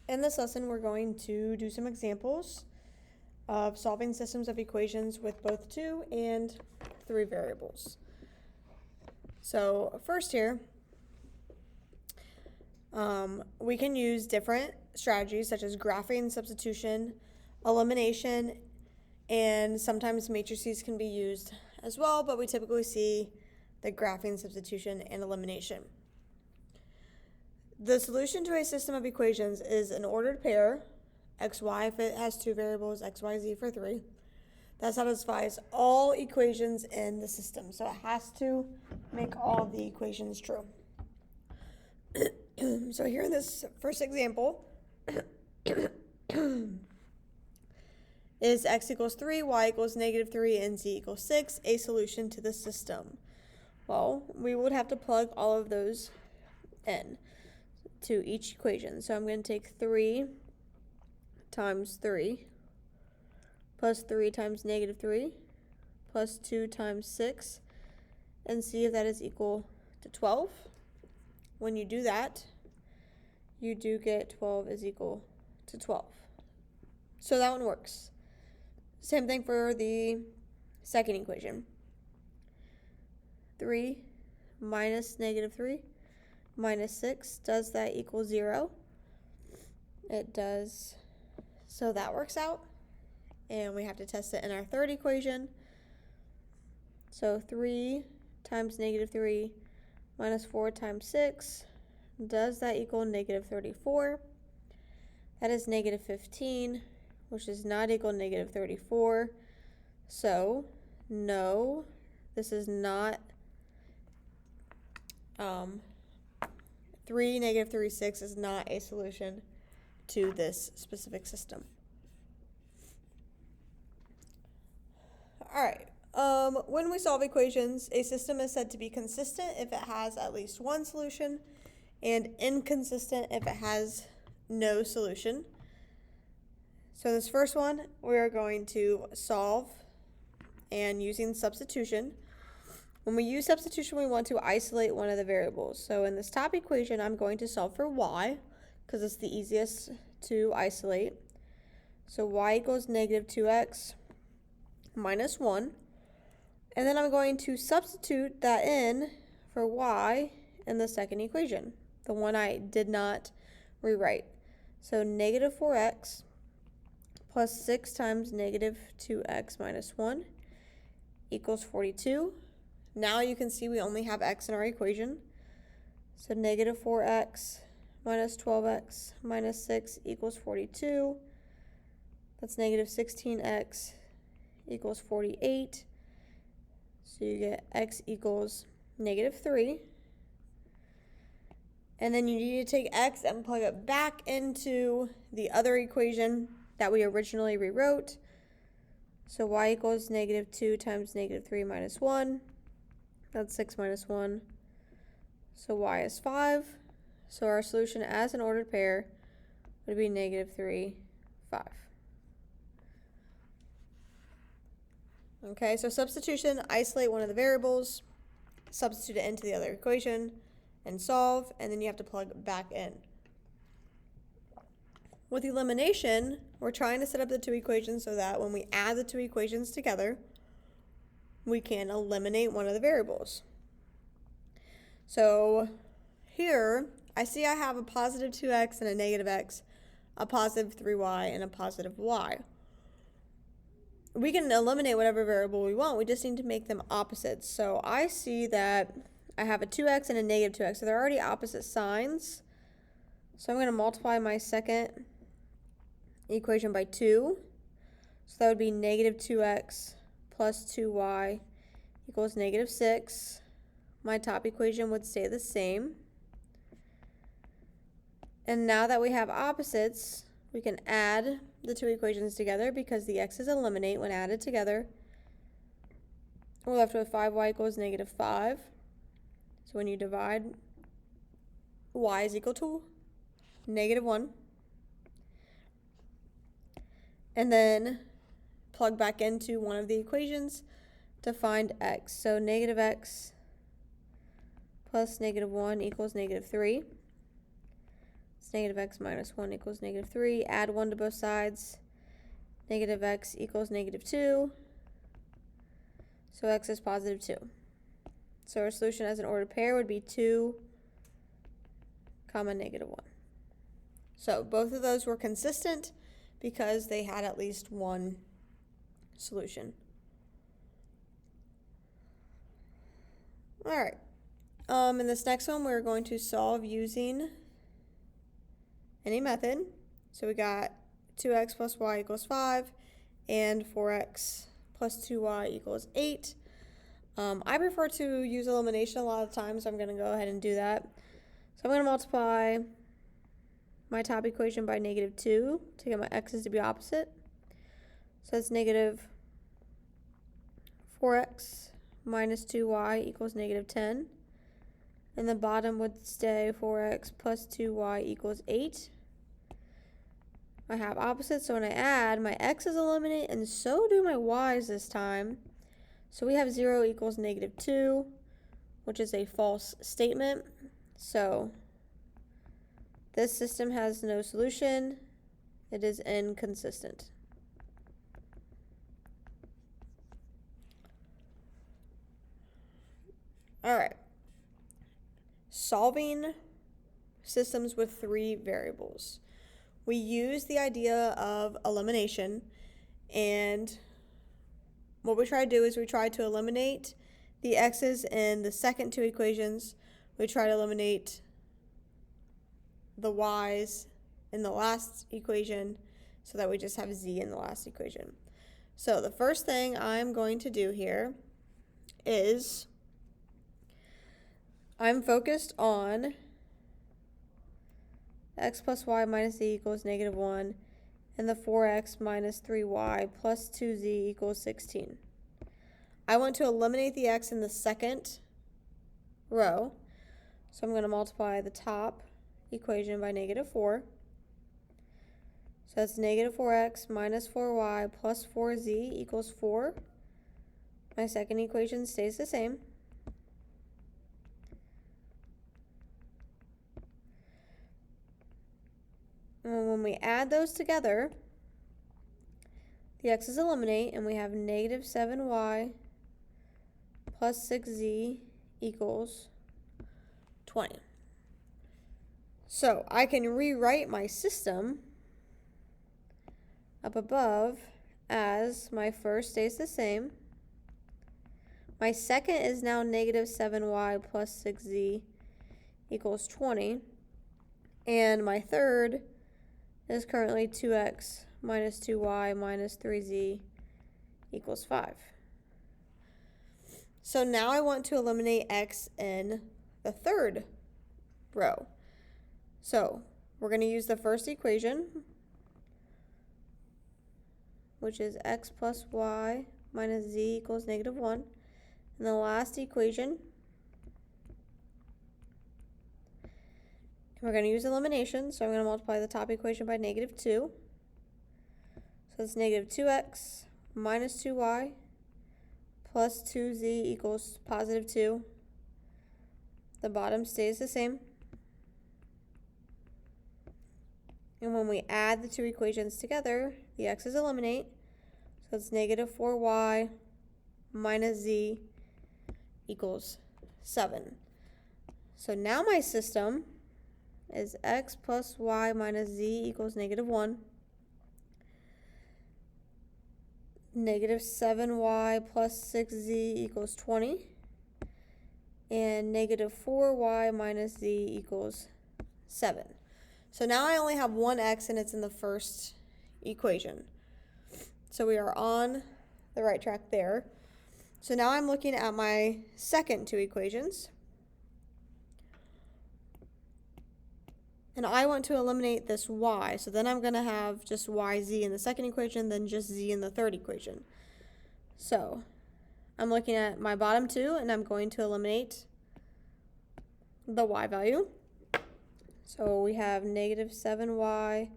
In this lesson, we're going to do some examples of solving systems of equations with both 2 and 3 variables. So first here, we can use different strategies such as graphing, substitution, elimination, and sometimes matrices can be used as well, but we typically see the graphing, substitution, and elimination. The solution to a system of equations is an ordered pair, xy if it has 2 variables, xyz for 3, that satisfies all equations in the system. So it has to make all of the equations true. So here in this first example, is x equals 3, y equals negative 3, and z equals 6 a solution to the system? Well, we would have to plug all of those in to each equation. So I'm going to take 3 times 3 plus 3 times negative 3 plus 2 times 6 and see if that is equal to 12. When you do that, you do get 12 is equal to 12. So that one works. Same thing for the second equation. 3 minus negative 3 minus 6, does that equal 0? It does. So that works out. And we have to test it in our third equation. So 3 times negative 3 minus 4 times 6, does that equal negative 34? That is negative 15, which does not equal negative 34. So, no, this is not 3, negative 3, 6 is not a solution to this specific system. All right. When we solve equations, a system is said to be consistent if it has at least one solution and inconsistent if it has no solution. So this first one, we are going to solve and using substitution. When we use substitution, we want to isolate one of the variables. So in this top equation, I'm going to solve for y because it's the easiest to isolate. So y equals negative 2x minus 1. And then I'm going to substitute that in for y in the second equation, the one I did not rewrite. So negative 4x plus 6 times negative 2x minus 1 equals 42. Now you can see we only have x in our equation. So negative 4x minus 12x minus 6 equals 42. That's negative 16x equals 48. So you get x equals negative 3. And then you need to take x and plug it back into the other equation that we originally rewrote. So y equals negative 2 times negative 3 minus 1. That's 6 minus 1. So y is 5. So our solution as an ordered pair would be negative 3, 5. Okay, so substitution, isolate one of the variables, substitute it into the other equation, and solve, and then you have to plug back in. With elimination, we're trying to set up the two equations so that when we add the two equations together, we can eliminate one of the variables. So here, I see I have a positive 2x and a negative x, a positive 3y, and a positive y. We can eliminate whatever variable we want. We just need to make them opposites. So I see that I have a 2x and a negative 2x. So they're already opposite signs. So I'm going to multiply my second equation by 2. So that would be negative 2x plus 2y equals negative 6. My top equation would stay the same. And now that we have opposites, we can add the two equations together because the x's eliminate when added together. We're left with 5y equals negative 5. So when you divide, y is equal to negative 1. And then plug back into one of the equations to find x. So negative x plus negative 1 equals negative 3. It's negative x minus 1 equals negative 3. Add 1 to both sides. Negative x equals negative 2. So x is positive 2. So our solution as an ordered pair would be 2, comma, negative 1. So both of those were consistent because they had at least one solution. All right. In this next one, we're going to solve using any method. So we got 2x plus y equals 5 and 4x plus 2y equals 8. I prefer to use elimination a lot of times, so I'm going to go ahead and do that. So I'm going to multiply my top equation by negative 2 to get my x's to be opposite. So that's negative 4x minus 2y equals negative 10. And the bottom would stay 4x plus 2y equals 8. I have opposites, so when I add, my x's eliminate, and so do my y's this time. So we have 0 equals negative 2, which is a false statement. So this system has no solution. It is inconsistent. All right. Solving systems with 3 variables. We use the idea of elimination, and what we try to do is we try to eliminate the x's in the second 2 equations. We try to eliminate the y's in the last equation so that we just have z in the last equation. So the first thing I'm going to do here is I'm focused on x plus y minus z equals negative 1 and the 4x minus 3y plus 2z equals 16. I want to eliminate the x in the second row, so I'm going to multiply the top equation by negative 4. So that's negative 4x minus 4y plus 4z equals 4. My second equation stays the same. And when we add those together, the x's eliminate, and we have negative 7y plus 6z equals 20. So I can rewrite my system up above as my first stays the same. My second is now negative 7y plus 6z equals 20. And my third is currently 2x minus 2y minus 3z equals 5. So now I want to eliminate x in the third row. So we're going to use the first equation, which is x plus y minus z equals negative 1. And the last equation, we're going to use elimination, so I'm going to multiply the top equation by negative 2. So it's negative 2x minus 2y plus 2z equals positive 2. The bottom stays the same. And when we add the 2 equations together, the x's eliminate. So it's negative 4y minus z equals 7. So now my system is x plus y minus z equals negative 1. Negative 7y plus 6z equals 20. And negative 4y minus z equals 7. So now I only have one x and it's in the first equation. So we are on the right track there. So now I'm looking at my second 2 equations. And I want to eliminate this y. So then I'm going to have just yz in the second equation, then just z in the third equation. So I'm looking at my bottom 2, and I'm going to eliminate the y value. So we have negative 7y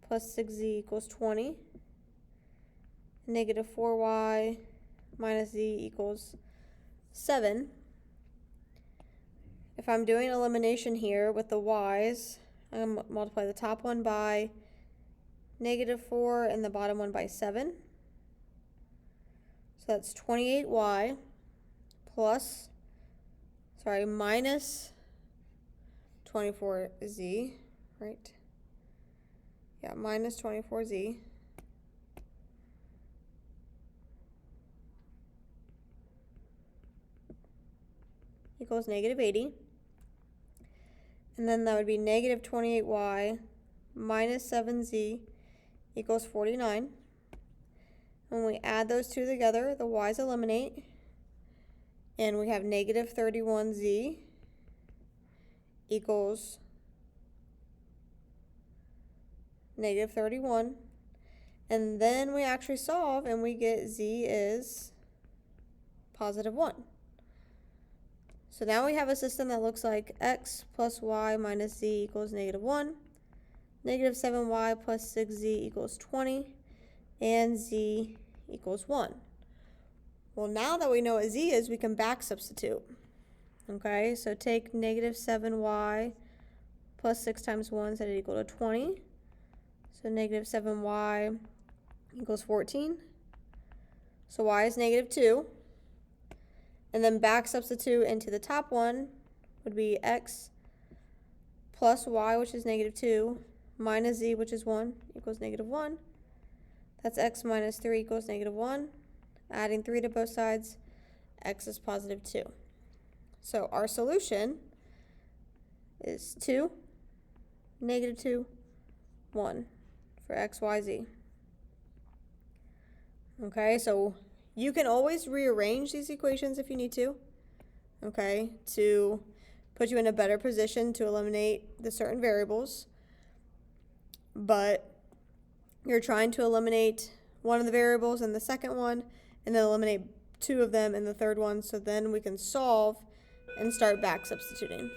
plus 6z equals 20. Negative 4y minus z equals 7. If I'm doing elimination here with the y's, I'm going to multiply the top one by -4 and the bottom one by 7. So that's 28y minus 24z, right? Yeah, minus 24z equals -80. And then that would be negative 28y minus 7z equals 49. When we add those two together, the y's eliminate, and we have negative 31z equals negative 31. And then we actually solve, and we get z is positive 1. So now we have a system that looks like x plus y minus z equals -1, negative 7y plus 6z equals 20, and z equals 1. Well, now that we know what z is, we can back substitute. Okay, so take negative 7y plus 6 times 1 set it equal to 20. So negative 7y equals 14. So y is -2. And then back substitute into the top one would be x plus y, which is -2, minus z, which is 1, equals -1. That's x minus 3 equals -1. Adding 3 to both sides, x is positive 2. So our solution is 2, -2, 1 for x, y, z. Okay, so you can always rearrange these equations if you need to, okay, to put you in a better position to eliminate the certain variables. But you're trying to eliminate one of the variables in the second one, and then eliminate 2 of them in the third one, so then we can solve and start back substituting.